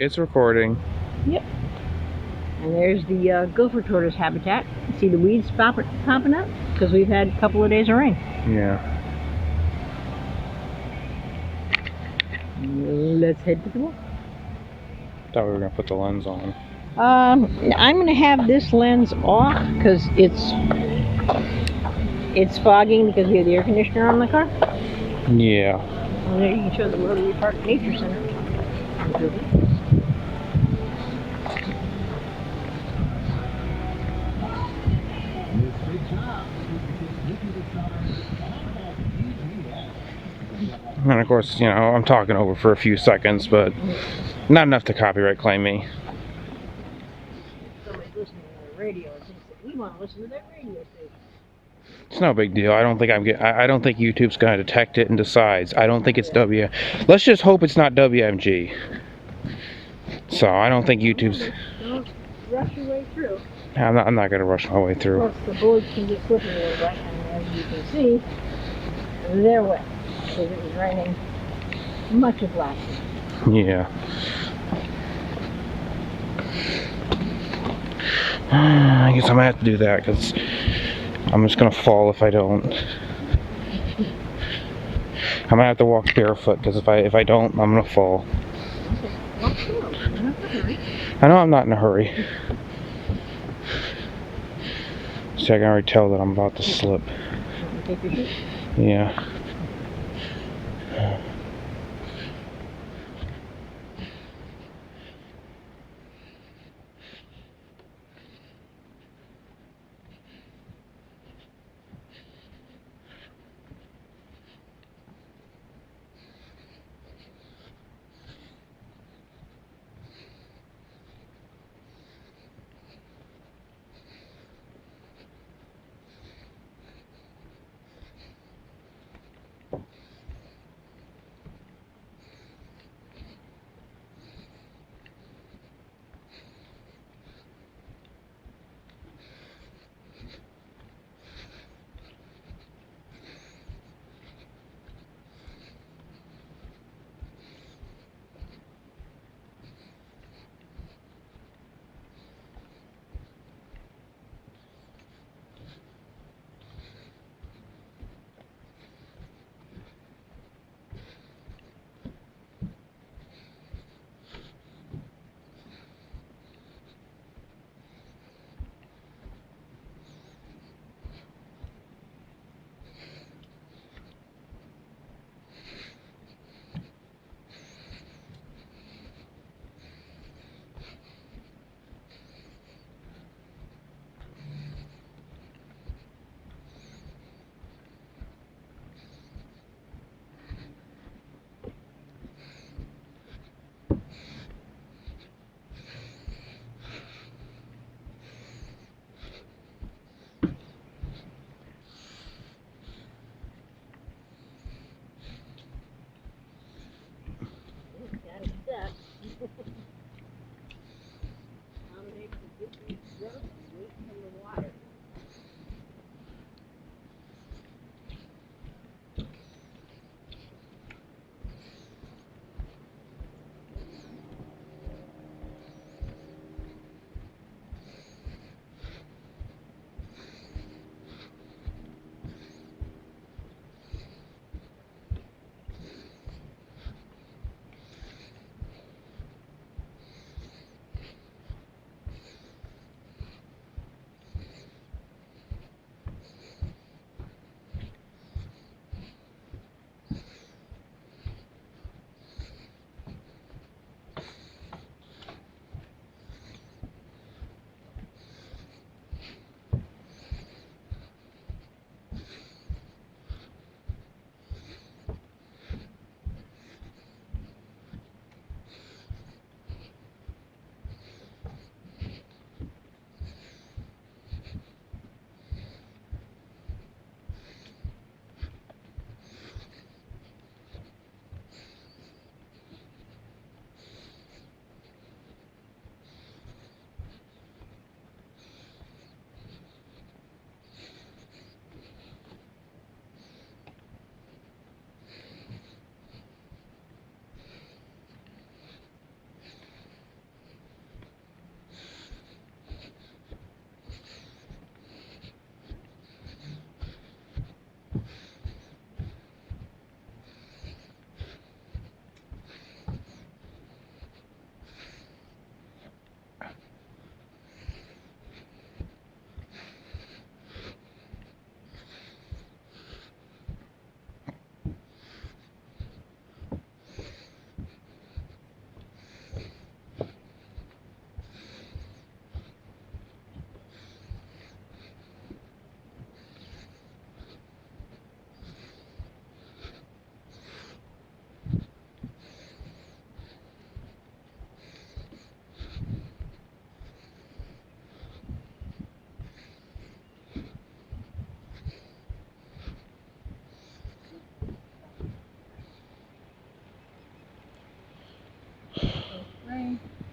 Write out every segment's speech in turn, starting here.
It's recording. Yep. And there's the gopher tortoise habitat. See the weeds popping up? Because we've had a couple of days of rain. Yeah. Let's head to the wall. Thought we were gonna put the lens on. I'm going to have this lens off because it's fogging because we have the air conditioner on the car. Yeah. Well, there you can show the Rotary Park Nature Center. And of course, you know, I'm talking over for a few seconds, but not enough to copyright claim me. Somebody's listening to the radio and thinks that we want to listen to that radio station. It's no big deal. I don't think I don't think YouTube's gonna detect it and decides. I don't think it's W. Let's just hope it's not WMG. So I don't think YouTube's. Don't rush your way through. I'm not gonna rush my way through. Plus the bullets can get slippery a little bit, and as you can see, they're wet because it was raining much of last night. Yeah. I guess I'm gonna have to do that because I'm just gonna fall if I don't. I'm gonna have to walk barefoot because if I don't, I'm gonna fall. Walk slow. You're not in a hurry. I know I'm not in a hurry. See, I can already tell that I'm about to slip. Take your shoes. Yeah.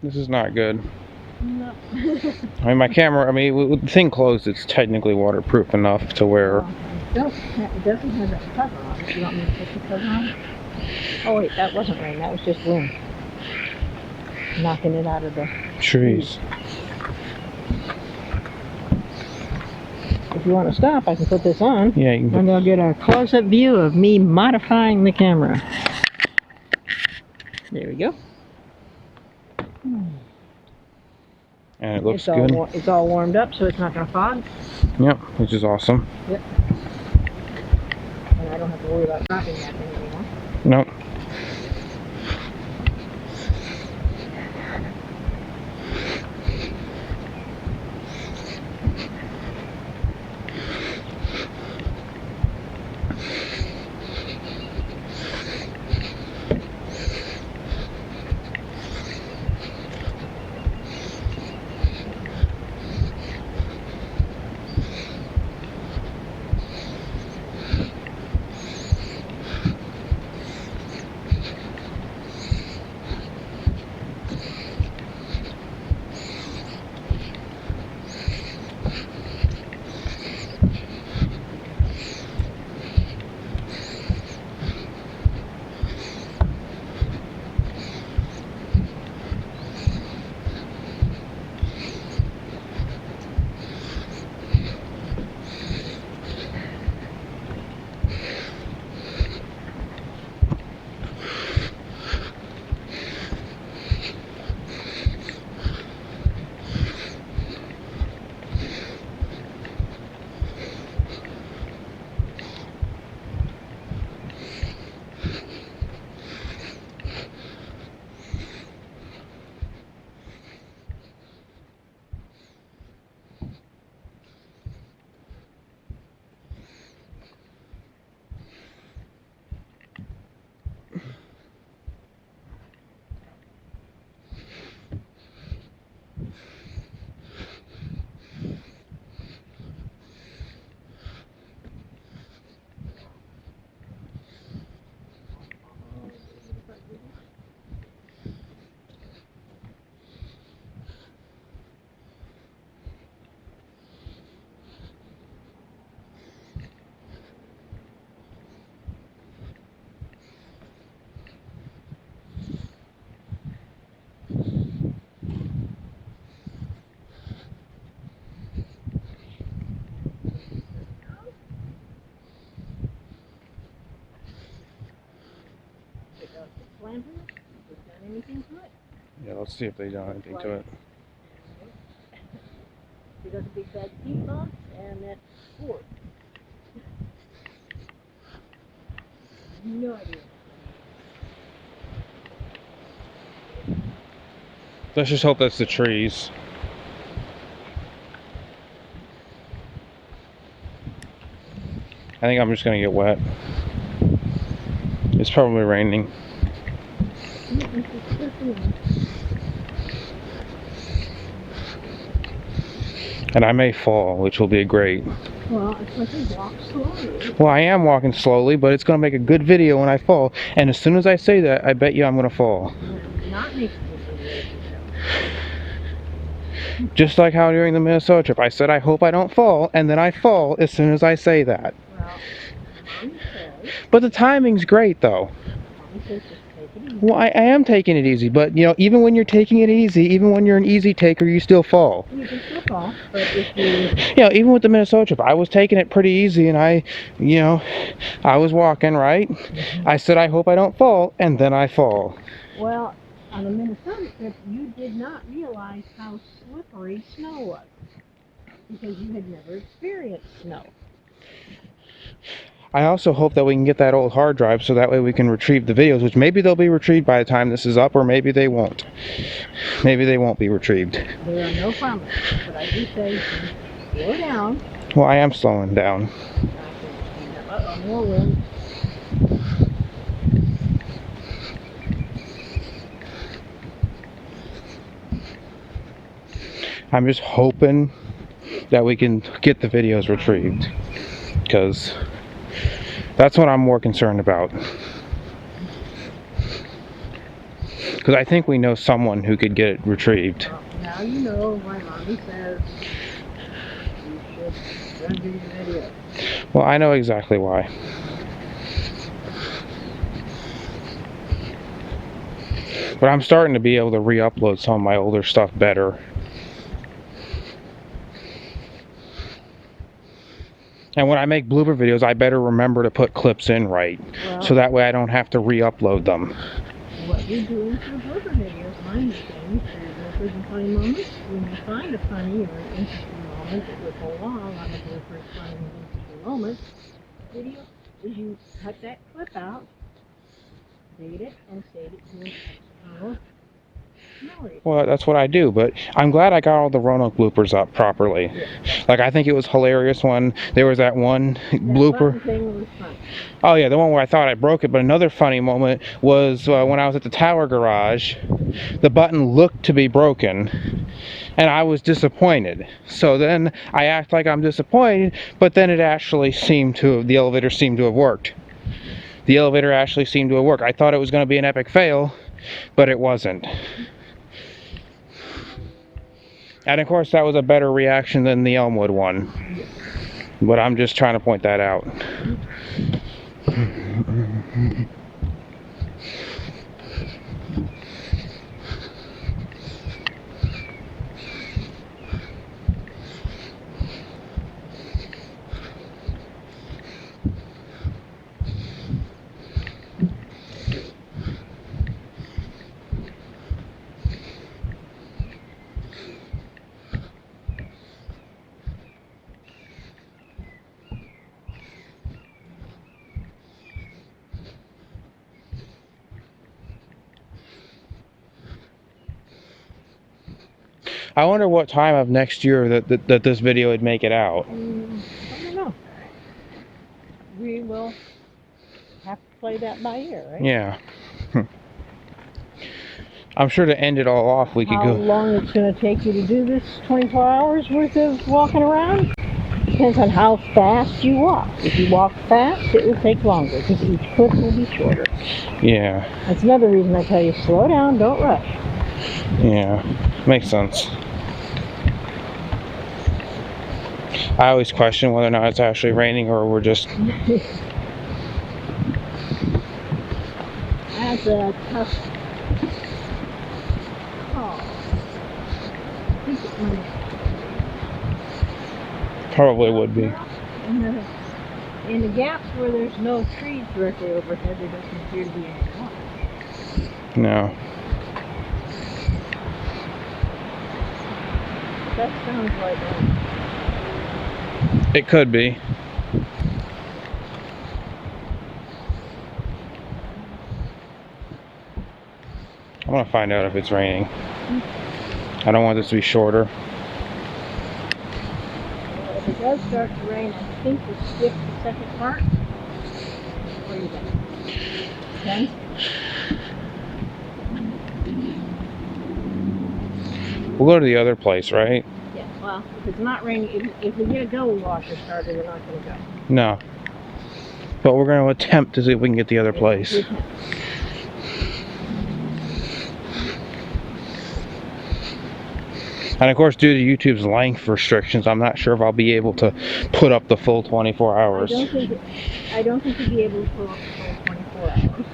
This is not good. No. I mean, my camera, I mean, with the thing closed, it's technically waterproof enough to where... It doesn't have that cover on it. You want me to put the cover on? Oh wait, that wasn't rain. That was just wind. Knocking it out of the trees. If you want to stop, I can put this on. Yeah, you can. And they'll get a close-up view of me modifying the camera. There we go. And it looks It's all good. It's all warmed up, so it's not going to fog. Yep, which is awesome. Yep. And I don't have to worry about dropping that thing anymore. Nope. Anything to it? Yeah, let's see if they done anything to it. It does a big bad heat bump and that sport. No idea. Let's just hope that's the trees. I think I'm just gonna get wet. It's probably raining. And I may fall, which will be great. Well, it's like you walk slowly. Well, I am walking slowly, but it's gonna make a good video when I fall. And as soon as I say that, I bet you I'm gonna fall. Not making a video. Just like how during the Minnesota trip, I said I hope I don't fall, and then I fall as soon as I say that. Well, Mommy says, But the timing's great, though. Mommy says just take it easy. Well, I am taking it easy, but you know, even when you're taking it easy, even when you're an easy taker, you still fall. You can still fall, but if you... You know, even with the Minnesota trip, I was taking it pretty easy, and I was walking, right? I said I hope I don't fall, and then I fall. Well, on the Minnesota trip, you did not realize how slippery snow was because you had never experienced snow. I also hope that we can get that old hard drive so that way we can retrieve the videos, which maybe they'll be retrieved by the time this is up, or maybe they won't. Maybe they won't be retrieved. There are no promises, but I do say slow down. Well, I am slowing down. Uh-oh, more wind. I'm just hoping that we can get the videos retrieved, because that's what I'm more concerned about. Because I think we know someone who could get it retrieved. Well, now you know why Mommy says you should send these videos. Well, I know exactly why. But I'm starting to be able to re-upload some of my older stuff better. And when I make blooper videos, I better remember to put clips in right. Well, So that way I don't have to re-upload them. what you're doing for blooper videos, my understanding, for your bloopers and funny moments, when you find a funny or an interesting moment that would go along on the bloopers, funny, and interesting moments video, is you cut that clip out, date it, and save it to an external memory. Well, that's what I do, but I'm glad I got all the Roanoke bloopers up properly. Like, I think it was hilarious when there was that one blooper. That thing was fun. Oh yeah, the one where I thought I broke it, but another funny moment was when I was at the tower garage. The button looked to be broken, and I was disappointed. So then I act like I'm disappointed, but then it actually the elevator seemed to have worked. The elevator actually seemed to have worked. I thought it was going to be an epic fail, but it wasn't. And of course that was a better reaction than the Elmwood one. But I'm just trying to point that out. I wonder what time of next year that this video would make it out. I don't know. We will have to play that by ear, right? Yeah. I'm sure to end it all off, we could How go. long it's going to take you to do this 24 hours worth of walking around? Depends on how fast you walk. If you walk fast, it will take longer because each clip will be shorter. Yeah. That's another reason I tell you, slow down, don't rush. Yeah. Makes sense. I always question whether or not it's actually raining or we're just... That's a tough call. I think it might. Probably would be. In the gaps where there's no trees directly overhead, there doesn't appear to be any water. No. That sounds like rain. It could be. I want to find out if it's raining. I don't want this to be shorter. If it does start to rain, I think we'll skip the second part. What do you think? Okay? We'll go to the other place, right? Yeah, well, if it's not raining, if we get a gully washer started, we're not going to go. No. But we're going to attempt to see if we can get the other place. And of course, due to YouTube's length restrictions, I'm not sure if I'll be able to put up the full 24 hours. I don't think you'll be able to put up the full 24 hours.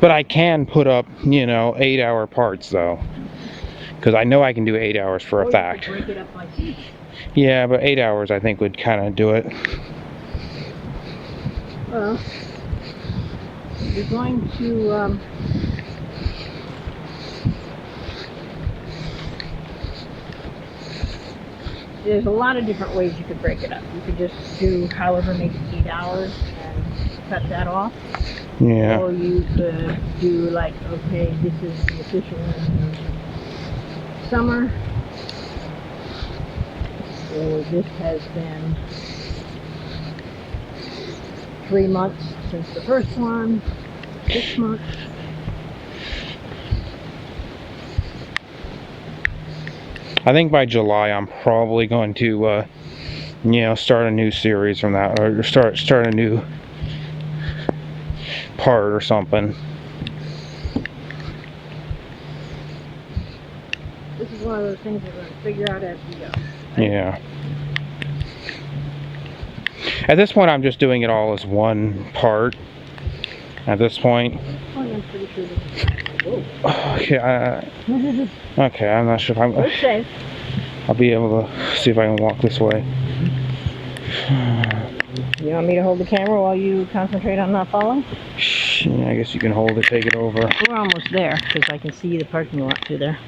But I can put up, 8-hour parts, though. Because I know I can do 8 hours for a fact. Break it up like this. Yeah, but 8 hours I think would kind of do it. Well, you're going to... there's a lot of different ways you could break it up. You could just do however makes 8 hours and cut that off. Yeah. Or you could do like, okay, this is the official summer. Or this has been 3 months since the first one, 6 months. I think by July I'm probably going to, start a new series from that, or start a new part or something. This is one of those things we're going to figure out as we go. Yeah. At this point, I'm just doing it all as one part. At this point. Oh, I'm pretty sure this is... Okay, okay, I'm not sure if I'm... We're safe. I'll be able to see if I can walk this way. You want me to hold the camera while you concentrate on not falling? Yeah, I guess you can hold it, take it over. We're almost there, because I can see the parking lot through there.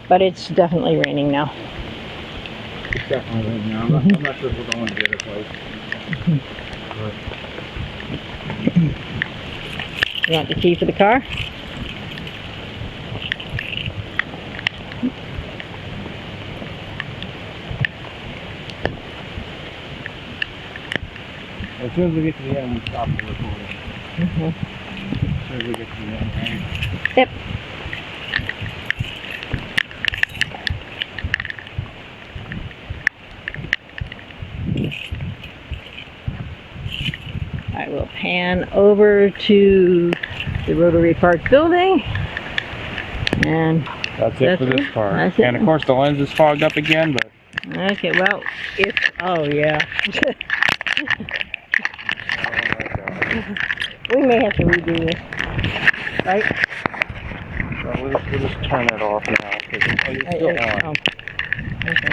But it's definitely raining now. It's definitely raining now. I'm not sure if we're going to the other place. You want the key for the car? As soon as we get to the end, we stop the recording. Mm-hmm. As soon as we get to the end, right? Yep. I will pan over to the Rotary Park building. And That's it for this part. That's it. And of course the lens is fogged up again, but... okay, well, if, oh yeah. We may have to redo this, right? Well, we'll just turn it off now, because it's still on. Okay.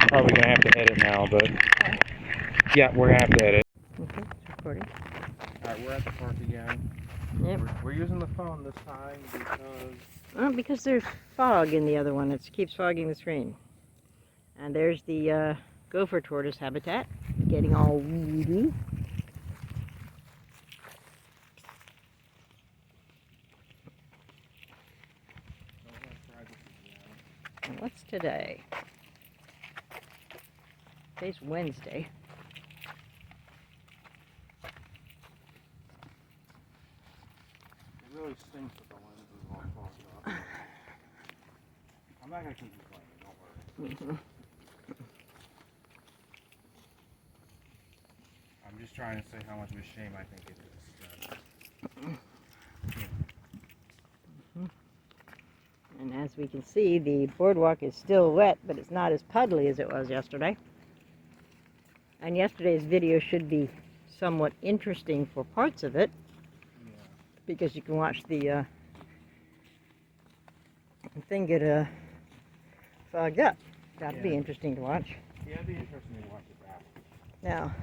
Probably going to have to edit now, but... Yeah, we're going to have to edit. Okay, it's recording. Alright, we're at the park again. Yep. We're using the phone this time because... Well, because there's fog in the other one. It keeps fogging the screen. And there's the gopher tortoise habitat, getting all weedy. And what's today? Today's Wednesday. It really stinks with the lenses all fogged up. I'm not going to keep you playing, don't worry. I'm just trying to say how much of a shame I think it is. And as we can see, the boardwalk is still wet, but it's not as puddly as it was yesterday. And yesterday's video should be somewhat interesting for parts of it, because you can watch the thing get fogged up. That'd be interesting to watch. Yeah, it'd be interesting to watch it back. Now,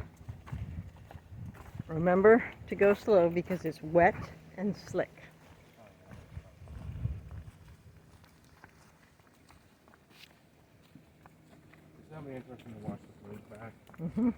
remember to go slow because it's wet and slick. It'll be interesting to watch the footage back. Mm-hmm.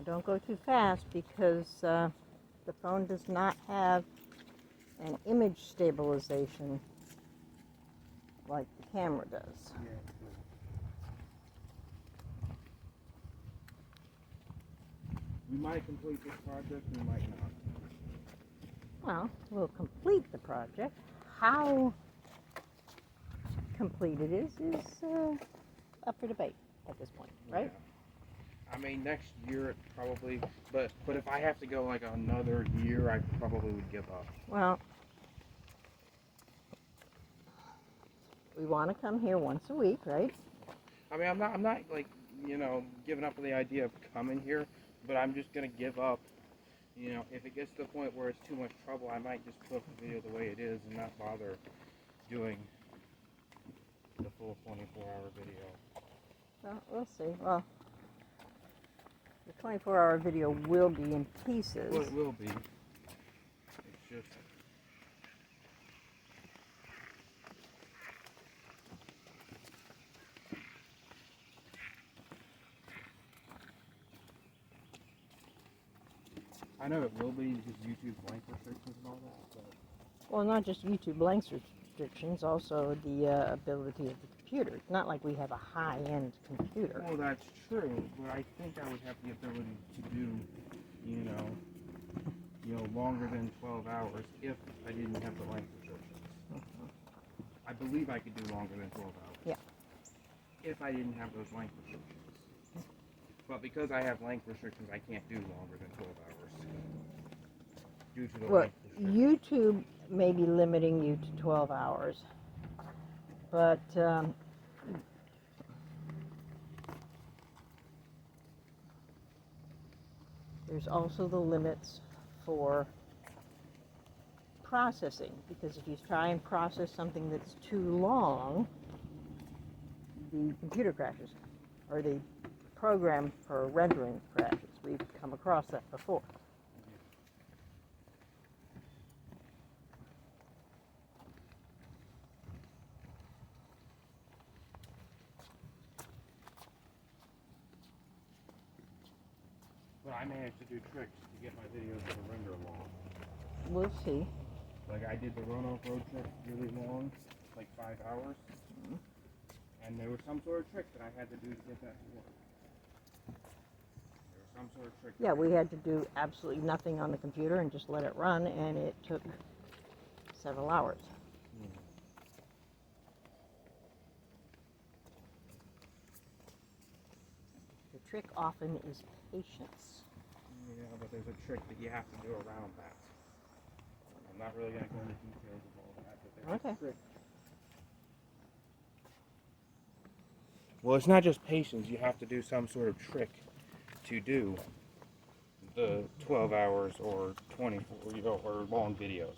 Don't go too fast because the phone does not have an image stabilization like the camera does. We might complete this project, we might not. Well, we'll complete the project. How complete it is up for debate at this point, right? Yeah. I mean, next year it probably, but if I have to go like another year, I probably would give up. Well, we want to come here once a week, right? I mean, I'm not like, you know, giving up on the idea of coming here, but I'm just gonna give up. You know, if it gets to the point where it's too much trouble, I might just put the video the way it is and not bother doing the full 24-hour video. Well, we'll see. Well, the 24-hour video will be in pieces. Well, it will be. It's just... I know it will be because YouTube's length restrictions and all that, but Well, not just YouTube length restrictions, also the ability of the computer. It's not like we have a high-end computer. well, that's true. But I think I would have the ability to do, you know, longer than 12 hours if I didn't have the length restrictions. I believe I could do longer than 12 hours. Yeah. If I didn't have those length restrictions. But because I have length restrictions, I can't do longer than 12 hours. Due to the Well, length restrictions. YouTube may be limiting you to 12 hours, but there's also the limits for processing, because if you try and process something that's too long, the computer crashes, or the program for rendering crashes. We've come across that before. But I managed to do tricks to get my videos to render long. We'll see. Like I did the Roanoke road trip really long, like 5 hours. And there was some sort of trick that I had to do to get that to work. There was some sort of trick. Yeah, we had to do absolutely nothing on the computer and just let it run, and it took several hours. The trick often is patience. Yeah, but there's a trick that you have to do around that. I'm not really going to go into details of all that, but there's Okay. a trick. Well, it's not just patience. You have to do some sort of trick to do the 12 hours or 24 or long videos.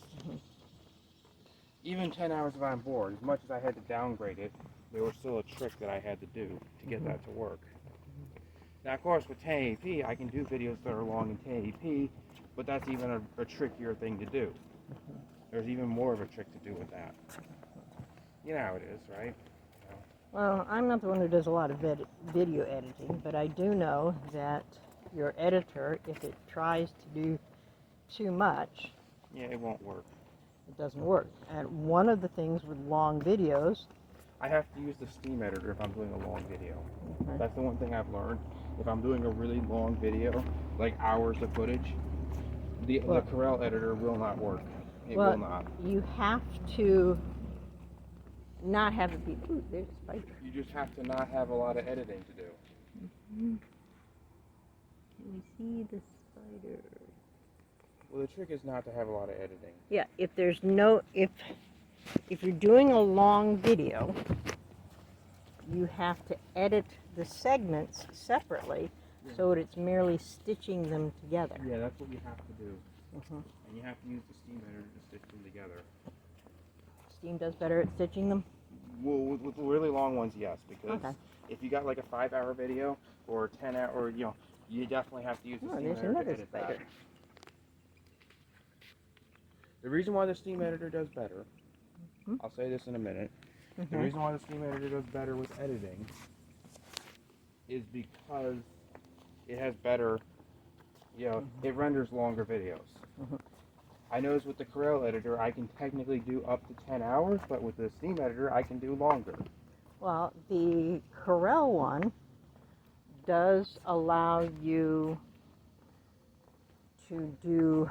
Even 10 hours if I'm bored, as much as I had to downgrade it, there was still a trick that I had to do to get that to work. Now, of course, with 1080p, I can do videos that are long in 1080p, but that's even a trickier thing to do. There's even more of a trick to do with that. You know how it is, right? Well, I'm not the one who does a lot of video editing, but I do know that your editor, if it tries to do too much, Yeah, it won't work. it doesn't work. And one of the things with long videos, I have to use the Steam editor if I'm doing a long video. Okay. That's the one thing I've learned. If I'm doing a really long video, like hours of footage, the Corel editor will not work. It will not. You have to not have it be. Ooh, there's a spider. You just have to not have a lot of editing to do. Can we see the spider? Well, the trick is not to have a lot of editing. Yeah, if there's no, if you're doing a long video, you have to edit the segments separately so that it's merely stitching them together. Yeah, that's what you have to do. Mhm. And you have to use the Steam editor to stitch them together. Steam does better at stitching them. Well, with really long ones, yes, because Okay. if you got like a 5-hour video or 10-hour, or you definitely have to use the Oh, Steam there's editor to another edit that. spider. The reason why the Steam editor does better, Mhm. I'll say this in a minute. The Mhm. reason why the Steam editor does better with editing is because it has better, it renders longer videos. Mhm. I noticed with the Corel editor, I can technically do up to 10 hours, but with the Steam editor, I can do longer. Well, the Corel one does allow you to do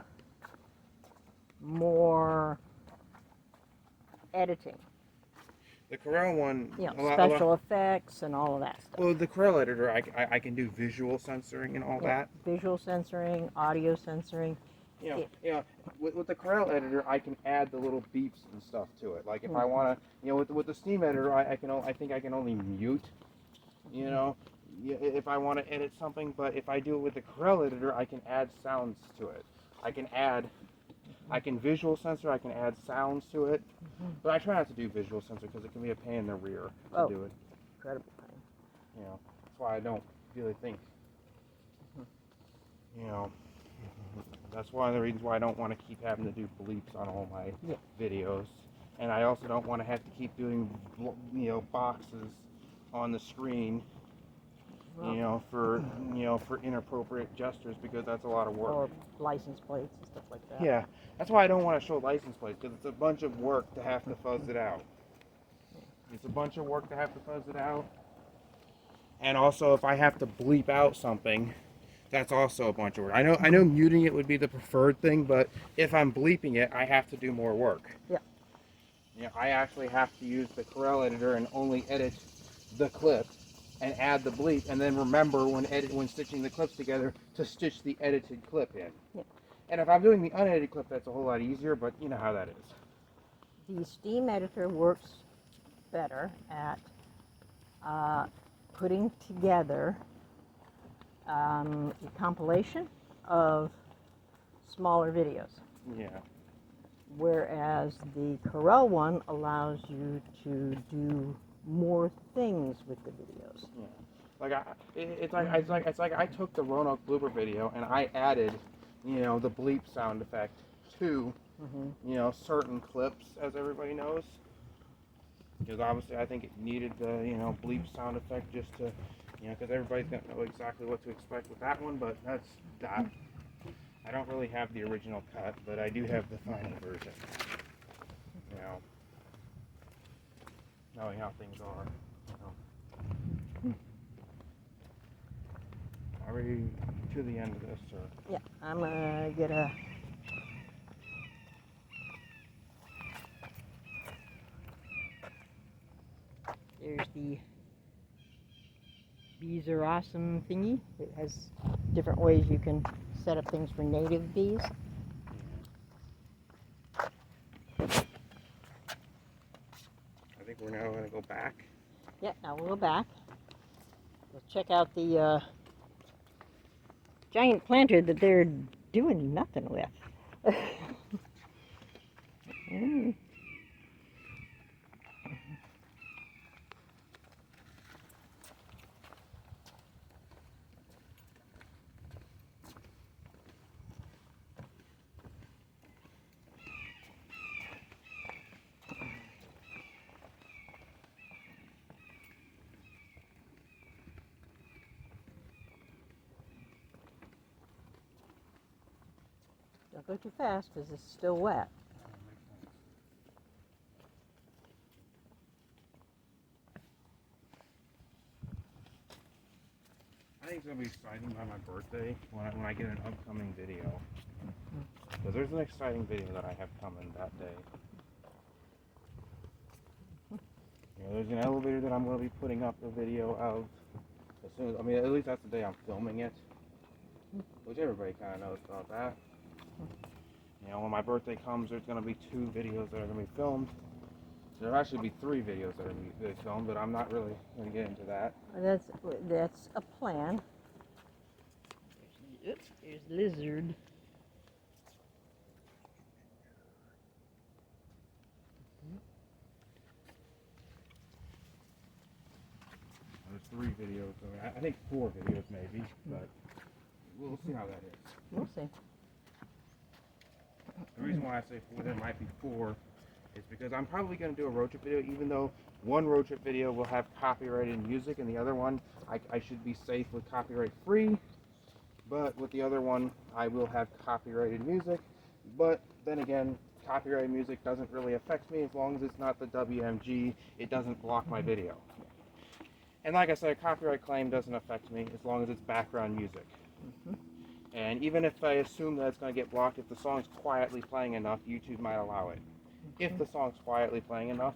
more editing. The Corel one, Special effects and all of that stuff. well, the Corel editor, I can do visual censoring and all that. Visual censoring, audio censoring. With the Corel editor, I can add the little beeps and stuff to it. Like if I want to, with the Steam editor, I think I can only mute. If I want to edit something, but if I do it with the Corel editor, I can add sounds to it. I can visual censor. I can add sounds to it. But I try not to do visual censor because it can be a pain in the rear to do it. Incredible thing. That's why I don't really think. That's one of the reasons why I don't want to keep having to do bleeps on all my videos. And I also don't want to have to keep doing, boxes on the screen. for inappropriate gestures, because that's a lot of work. Or license plates and stuff like that. Yeah, that's why I don't want to show license plates, because it's a bunch of work to have to fuzz it out. It's a bunch of work to have to fuzz it out. And also, if I have to bleep out something, that's also a bunch of work. I know muting it would be the preferred thing, but if I'm bleeping it, I have to do more work. Yeah. I actually have to use the Corel editor and only edit the clip and add the bleep, and then remember when stitching the clips together to stitch the edited clip in. Yeah. And if I'm doing the unedited clip, that's a whole lot easier, but you know how that is. The Steam editor works better at putting together a compilation of smaller videos. Yeah. Whereas the Corel one allows you to do more things with the videos. Yeah. It's like I took the Roanoke blooper video and I added, the bleep sound effect to, certain clips, as everybody knows. Because obviously I think it needed the, bleep sound effect just to, because everybody's going to know exactly what to expect with that one, but that's that. I don't really have the original cut, but I do have the final version. Knowing how things are. Are we to the end of this, or? Yeah, I'm gonna get a. There's the Bees Are Awesome thingy. It has different ways you can set up things for native bees. I think we're now going to go back. Yeah, now we'll go back. We'll check out the giant planter that they're doing nothing with. Don't go too fast because it's still wet. I think it's going to be exciting by my birthday when I get an upcoming video. Because there's an exciting video that I have coming that day. There's an elevator that I'm going to be putting up a video of. As soon as, at least that's the day I'm filming it. Which everybody kind of knows about that. When my birthday comes, there's going to be 2 videos that are going to be filmed. There'll actually be 3 videos that are going to be filmed, but I'm not really going to get into that. That's a plan. There's Lizard. There's 3 videos. I think 4 videos maybe, but we'll see how that is. We'll see. The reason why I say 4, there might be 4, is because I'm probably going to do a road trip video, even though one road trip video will have copyrighted music and the other one I should be safe with copyright free. But with the other one, I will have copyrighted music. But then again, copyrighted music doesn't really affect me as long as it's not the WMG. It doesn't block my video. And like I said, a copyright claim doesn't affect me as long as it's background music. And even if I assume that it's going to get blocked, if the song's quietly playing enough, YouTube might allow it. If the song's quietly playing enough.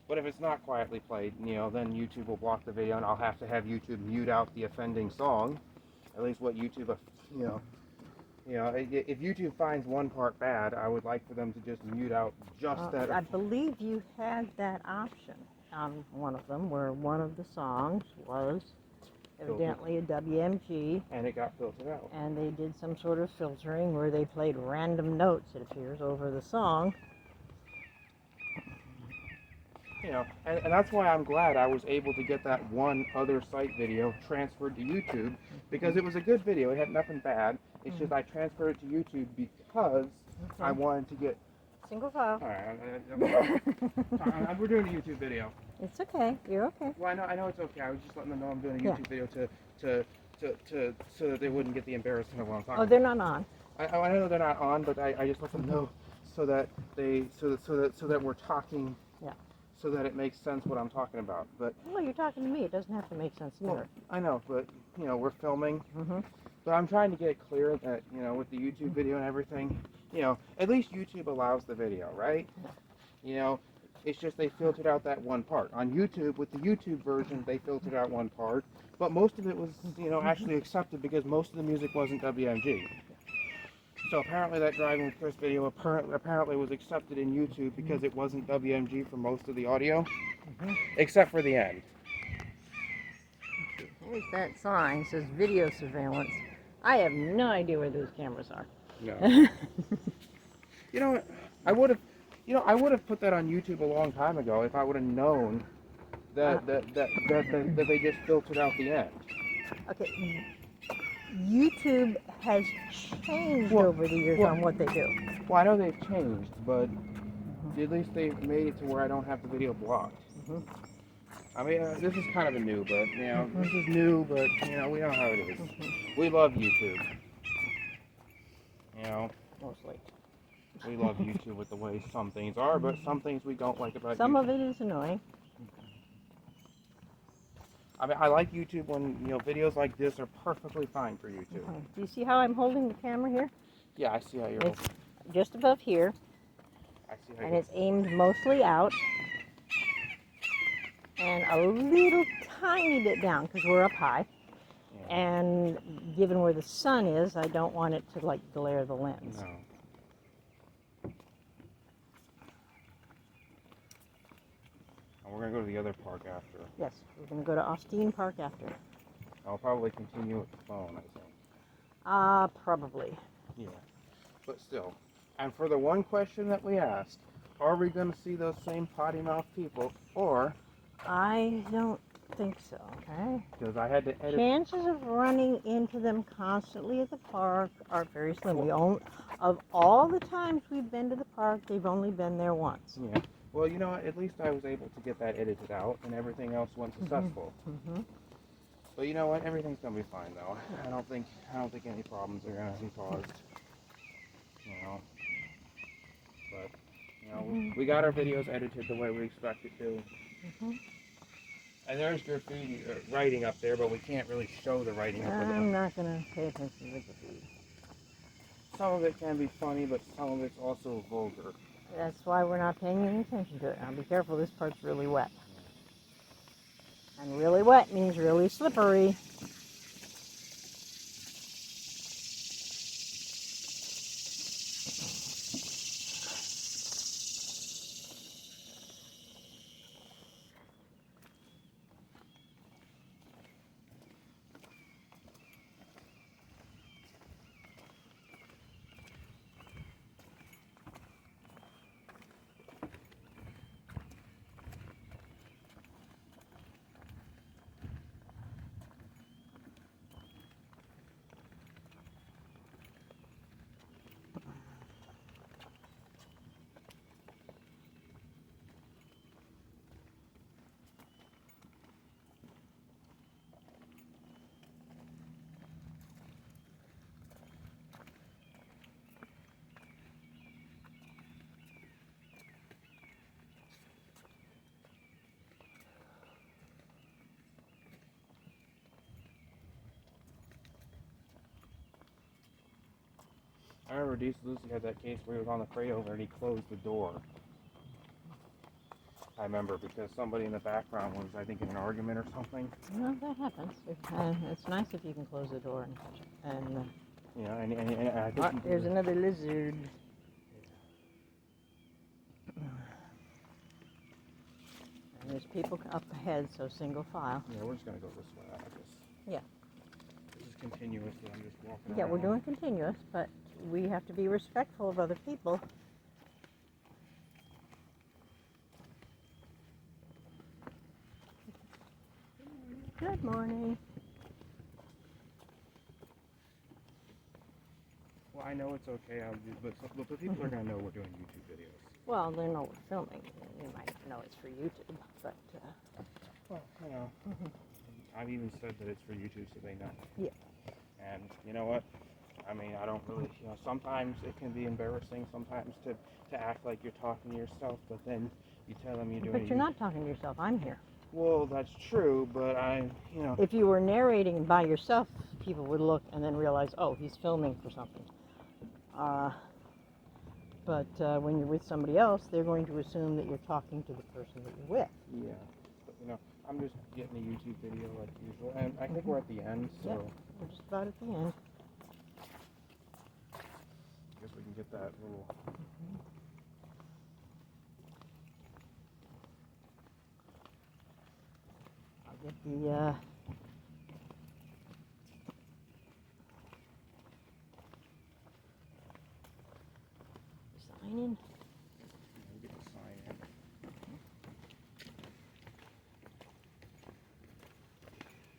But if it's not quietly played, then YouTube will block the video and I'll have to have YouTube mute out the offending song. At least what YouTube, if YouTube finds one part bad, I would like for them to just mute out just that. I believe you had that option on one of them, where one of the songs was evidently a WMG. And it got filtered out. And they did some sort of filtering where they played random notes, it appears, over the song. And that's why I'm glad I was able to get that one other site video transferred to YouTube, because it was a good video. It had nothing bad. It's just I transferred it to YouTube because I wanted to get... Single file. All right. We're doing a YouTube video. It's okay. You're okay. Well, I know it's okay. I was just letting them know I'm doing a Yeah. YouTube video so that they wouldn't get the embarrassment of what I'm talking Oh, they're not on. about. I know they're not on, but I just let them know so that we're talking. Yeah. So that it makes sense what I'm talking about. But Well, you're talking to me. It doesn't have to make sense well, either. I know, but we're filming. Mm-hmm. But I'm trying to get it clear that with the YouTube video and everything, at least YouTube allows the video, right? It's just they filtered out that one part. On YouTube, with the YouTube version, they filtered out one part, but most of it was, actually accepted because most of the music wasn't WMG. So apparently that Driving with Chris video apparently was accepted in YouTube because it wasn't WMG for most of the audio, except for the end. There's that sign. It says video surveillance. I have no idea where those cameras are. No. You know what? I would have put that on YouTube a long time ago if I would have known that they just filtered out the end. Okay. YouTube has changed Well, over the years well- on what they do. Well, I know they've changed, but at least they've made it to where I don't have the video blocked. Mhm. I mean, this is kind of a new, but this is new, but we know how it is. We love YouTube. Mostly. We love YouTube with the way some things are, but some things we don't like about Some YouTube. of it is annoying. I mean, I like YouTube when videos like this are perfectly fine for YouTube. Do you see how I'm holding the camera here? Yeah, I see how you're. It's just above here, I see how and you're. it's aimed mostly out, and a little tiny bit down because we're up high. Yeah. And given where the sun is, I don't want it to like glare the lens. No. And we're gonna go to the other park after. Yes, we're going to go to Austin Park after. I'll probably continue with the phone, I think. Probably. Yeah. But still. And for the one question that we asked, are we gonna see those same potty mouth people, or I don't think so, okay? because I had to edit. Chances of running into them constantly at the park are very slim. Of all the times we've been to the park, they've only been there once. Yeah. Well, at least I was able to get that edited out, and everything else went successful. Mm-hmm. But you know what? Everything's gonna be fine, though. I don't think any problems are gonna be caused. But we got our videos edited the way we expect it to. And there's graffiti writing up there, but we can't really show the writing up there. I'm not going to pay attention to the graffiti. Some of it can be funny, but some of it's also vulgar. That's why we're not paying any attention to it. Now be careful, this part's really wet. And really wet means really slippery. I remember DC Lucy had that case where he was on the freight over and he closed the door. I remember because somebody in the background was, I think, in an argument or something. Well, that happens. It's nice if you can close the door. And And I think there's another lizard. And there's people up ahead, so single file. Yeah, we're just gonna go this way, I guess. Yeah. This is continuous, so I'm just walking Yeah, we're around. doing continuous, but we have to be respectful of other people. Good morning. Well, I know it's okay, but people are gonna know we're doing YouTube videos. Well, they know we're filming. You might know it's for YouTube, but Well, you know, I've even said that it's for YouTube so they know. Yeah. And you know what? I mean, I don't really, sometimes it can be embarrassing sometimes to act like you're talking to yourself, but then you tell them you're doing but you're not talking to yourself. I'm here. Well, that's true, but If you were narrating by yourself, people would look and then realize, oh, he's filming for something. But when you're with somebody else, they're going to assume that you're talking to the person that you're with. Yeah. But, I'm just getting a YouTube video like usual, and I think we're at the end, so Yep. We're just about at the end. I guess we can get that little. I'll get the sign in. Get the sign in.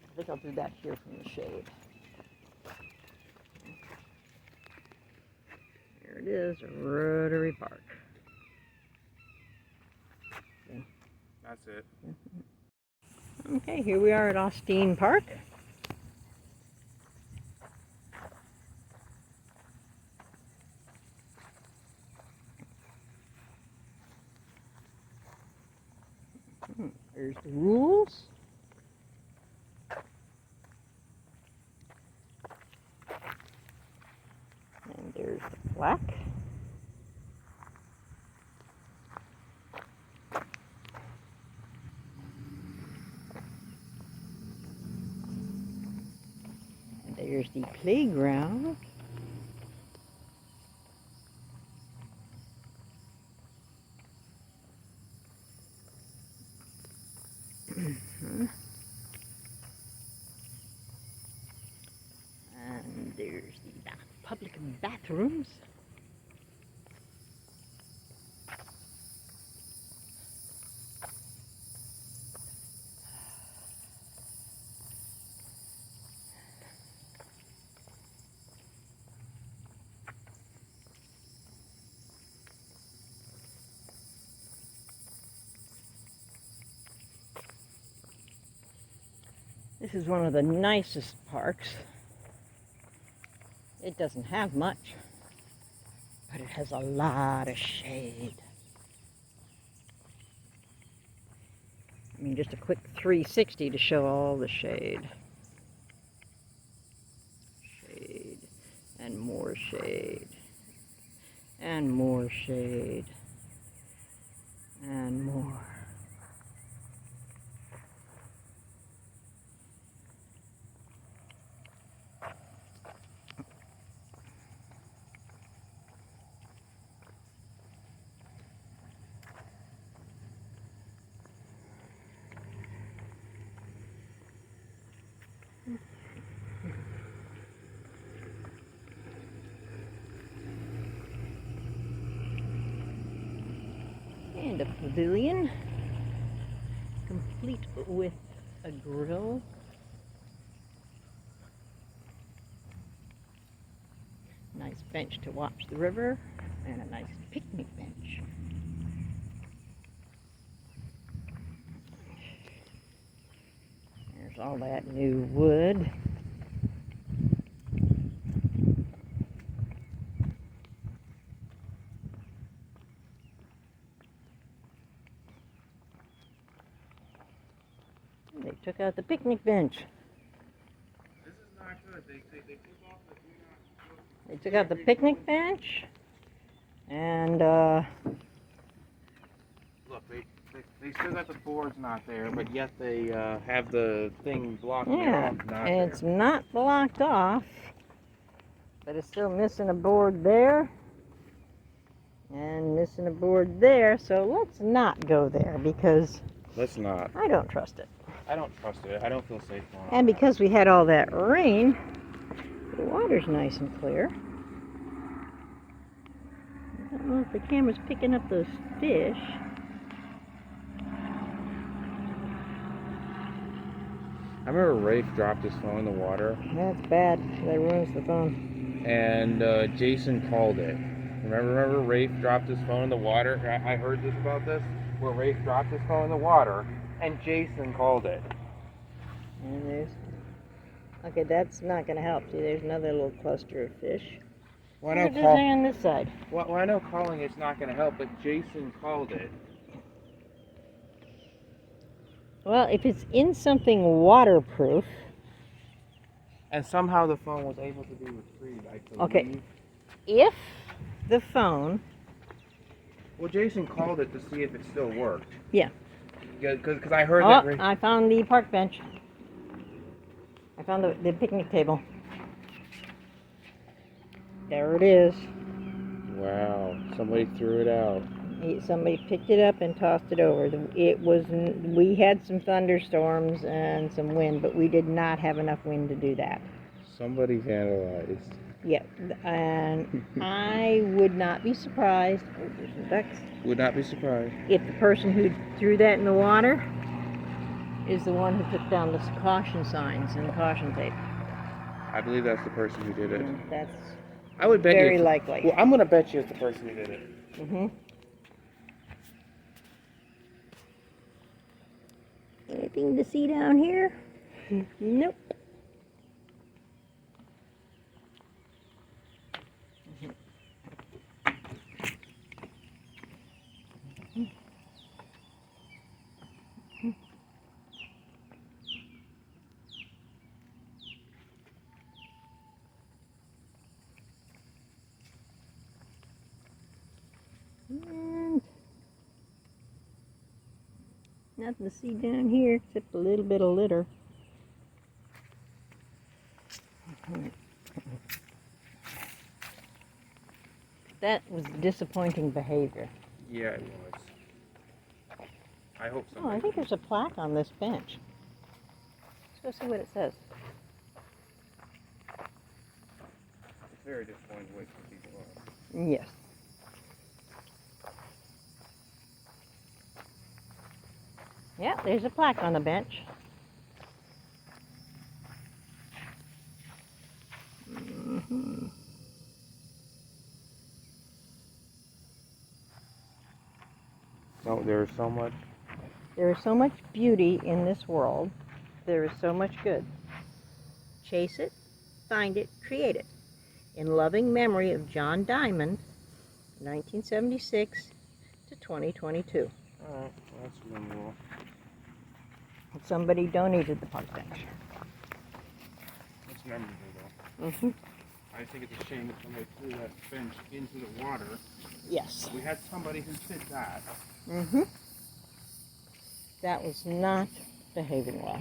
I think I'll do that here from the shade. There it is, Rotary Park. That's it. Okay, here we are at Austin Park. There's the rules. And there's the plaque. And there's the playground. And there's the public bathrooms. This is one of the nicest parks. It doesn't have much, but it has a lot of shade. I mean, just a quick 360 to show all the shade. Shade, and more shade, and more shade, and more. And a pavilion, complete with a grill. Nice bench to watch the river, and a nice picnic bench. There's all that new wood. They took out the picnic bench. This is not good. They took off the do not. They took out the picnic bench, and Look, they still got the boards not there, but yet they have the thing blocking it yeah, off. Not and there. it's not blocked off, but it's still missing a board there, and missing a board there. So let's not go there because Let's not. I don't trust it. I don't trust it. I don't feel safe going on And that. because we had all that rain, the water's nice and clear. I don't know if the camera's picking up those fish. I remember Rafe dropped his phone in the water, That's bad. That ruins the phone. and Jason called it, Remember Rafe dropped his phone in the water? I heard this about this, where Rafe dropped his phone in the water, and Jason called it. And there's... Okay, that's not going to help. See, there's another little cluster of fish. Well, What is there on this side? Well, I know calling it's not going to help, but Jason called it. Well, if it's in something waterproof... And somehow the phone was able to be retrieved, I believe. Okay. If the phone... Well, Jason called it to see if it still worked. Yeah. Because I heard Oh, that... I found the park bench. I found the picnic table. There it is. Wow, somebody threw it out. Somebody picked it up and tossed it over. We had some thunderstorms and some wind, but we did not have enough wind to do that. Somebody vandalized. Yeah, and I would not be surprised. Oh, there's some ducks. Would not be surprised. If the person who threw that in the water is the one who took down the caution signs and the caution tape. I believe that's the person who did it. That's I would bet very you. likely. Well, I'm going to bet you it's the person who did it. Mm-hmm. Anything to see down here? Nope. And nothing to see down here except a little bit of litter. That was disappointing behavior. Yeah, it was. I hope so. Oh, I think there's a plaque on this bench. Let's go see what it says. It's very disappointing to wait for people off. Yes. Yeah, there's a plaque on the bench. Mm-hmm. No, there's so much. There is so much beauty in this world. There is so much good. Chase it, find it, create it. In loving memory of John Diamond, 1976 to 2022. Alright, that's memorable. Somebody donated the park bench. That's memorable, though. Mm-hmm. I think it's a shame that somebody threw that bench into the water. Yes. We had somebody who did that. Mm-hmm. That was not behaving well.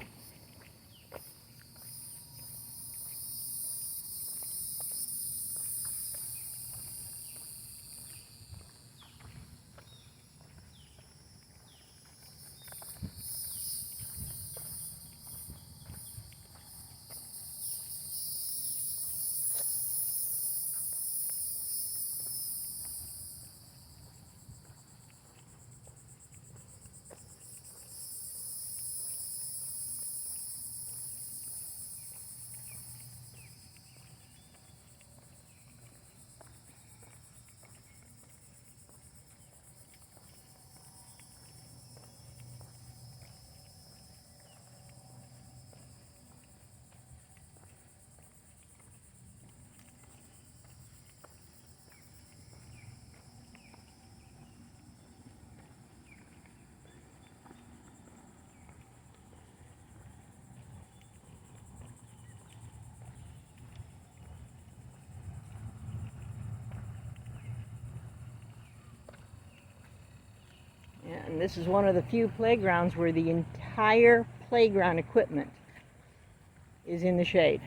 And this is one of the few playgrounds where the entire playground equipment is in the shade.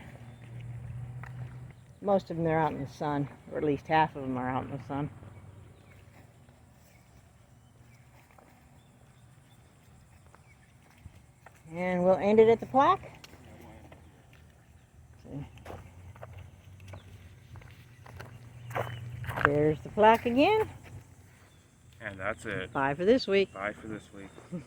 Most of them are out in the sun, or at least half of them are out in the sun. And we'll end it at the plaque. There's the plaque again. And that's it. Bye for this week. Bye for this week.